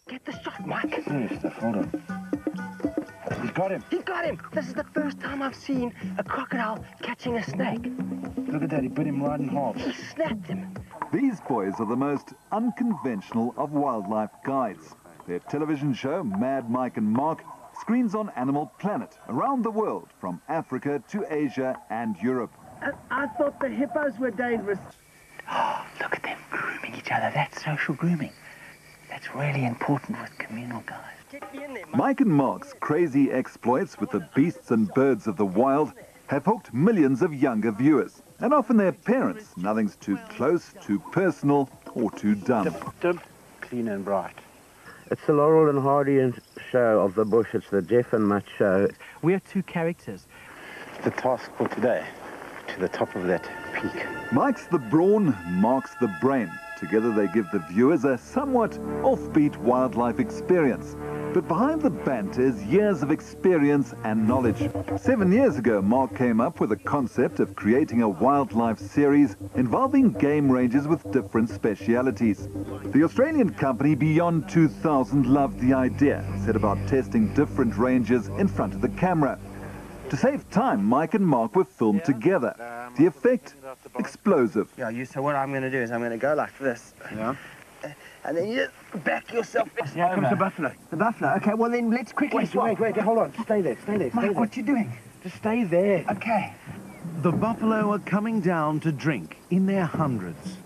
Get the shot, Mike. Yes, hold on. He's got him. He got him. This is the first time I've seen a crocodile catching a snake. Look at that, he bit him right in half. He snapped him. These boys are the most unconventional of wildlife guides. Their television show, Mad Mike and Mark, screens on Animal Planet around the world, from Africa to Asia and Europe. I thought the hippos were dangerous. Oh, look at them grooming each other. That's social grooming. That's really important with communal guys. Mike and Mark's crazy exploits with the beasts and birds of the wild have hooked millions of younger viewers. And often their parents. Nothing's too close, too personal, or too dumb. Dip, clean and bright. It's the Laurel and Hardy show of the bush. It's the Jeff and Mutt show. We are two characters. The task for today, to the top of that peak. Mike's the brawn, Mark's the brain. Together they give the viewers a somewhat offbeat wildlife experience. But behind the banter is years of experience and knowledge. 7 years ago, Mark came up with a concept of creating a wildlife series involving game rangers with different specialities. The Australian company Beyond 2000 loved the idea and set about testing different rangers in front of the camera. To save time, Mike and Mark were filmed together. The effect, explosive. Yeah, so what I'm going to do is I'm going to go like this. Yeah. And then you back yourself. Here comes the buffalo. The buffalo. Okay, well then let's quickly swap. Wait, hold on. Stay there. Mike, what you doing? Just stay there. Okay. The buffalo are coming down to drink in their hundreds.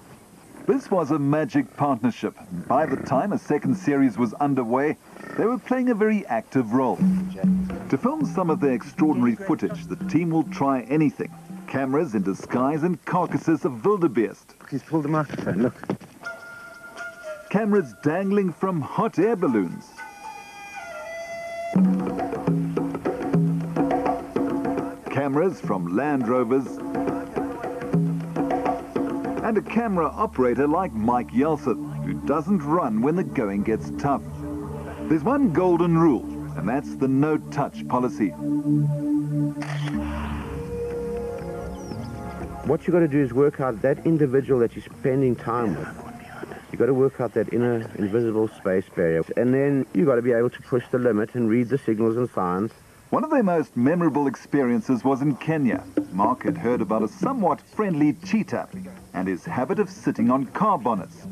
This was a magic partnership. By the time a second series was underway, they were playing a very active role. To film some of their extraordinary footage, the team will try anything. Cameras in disguise and carcasses of wildebeest. He's pulled the microphone, look. Cameras dangling from hot air balloons. Cameras from Land Rovers. And a camera operator like Mike Golic, who doesn't run when the going gets tough. There's one golden rule, and that's the no-touch policy. What you got to do is work out that individual that you're spending time with. You got to work out that inner invisible space barrier, and then you got to be able to push the limit and read the signals and signs. One of their most memorable experiences was in Kenya. Mark had heard about a somewhat friendly cheetah and his habit of sitting on car bonnets.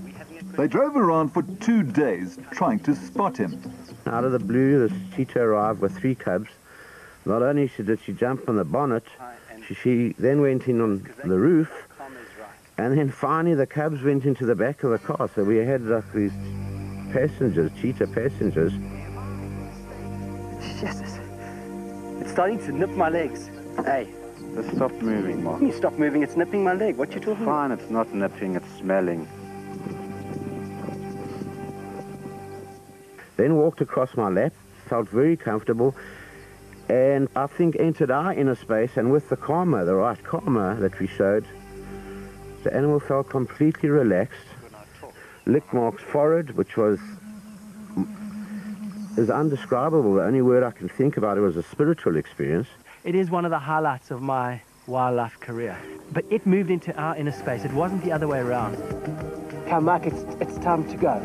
They drove around for 2 days trying to spot him. Out of the blue, this cheetah arrived with 3 cubs. Not only did she jump on the bonnet, she then went in on the roof, and then finally the cubs went into the back of the car. So we had like these passengers, cheetah passengers. Jesus. It's starting to nip my legs. Hey. Just stop moving, Mark. You stop moving, it's nipping my leg. What you talking about? Fine, it's not nipping, it's smelling. Then walked across my lap, felt very comfortable, and I think entered our inner space, and with the karma, the right karma that we showed, the animal felt completely relaxed, licked Mark's forehead, which is undescribable. The only word I can think about it was a spiritual experience. It is one of the highlights of my wildlife career. But it moved into our inner space. It wasn't the other way around. Come, Mike, it's time to go.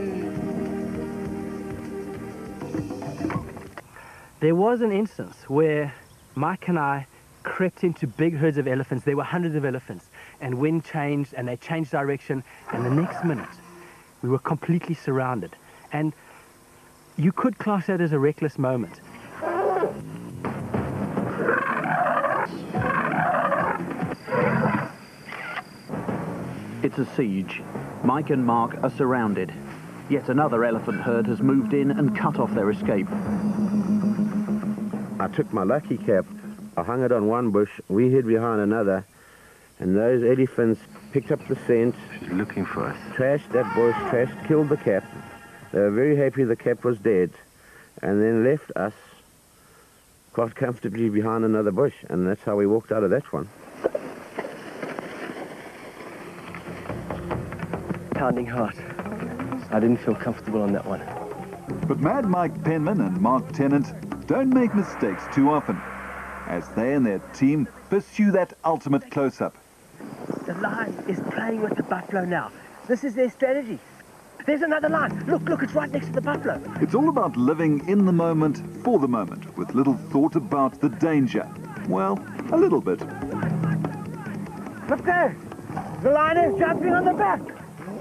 There was an instance where Mike and I crept into big herds of elephants. There were hundreds of elephants, and wind changed, and they changed direction, and the next minute, we were completely surrounded. And you could class that as a reckless moment. It's a siege. Mike and Mark are surrounded. Yet another elephant herd has moved in and cut off their escape. I took my lucky cap, I hung it on one bush, we hid behind another, and those elephants picked up the scent. She's looking for us. Trashed that bush, killed the cap. They were very happy the cap was dead, and then left us quite comfortably behind another bush, and that's how we walked out of that one. Pounding heart. I didn't feel comfortable on that one. But Mad Mike Penman and Mark Tennant don't make mistakes too often, as they and their team pursue that ultimate close-up. The lion is playing with the buffalo now. This is their strategy. There's another line. Look, it's right next to the buffalo. It's all about living in the moment, for the moment, with little thought about the danger. Well, a little bit. Look there. The lion is jumping on the back.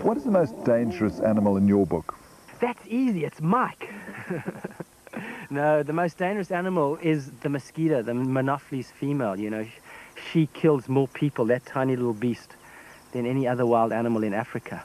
What is the most dangerous animal in your book? That's easy. It's Mike. No, the most dangerous animal is the mosquito, the Monophilus female. You know, she kills more people, that tiny little beast, than any other wild animal in Africa.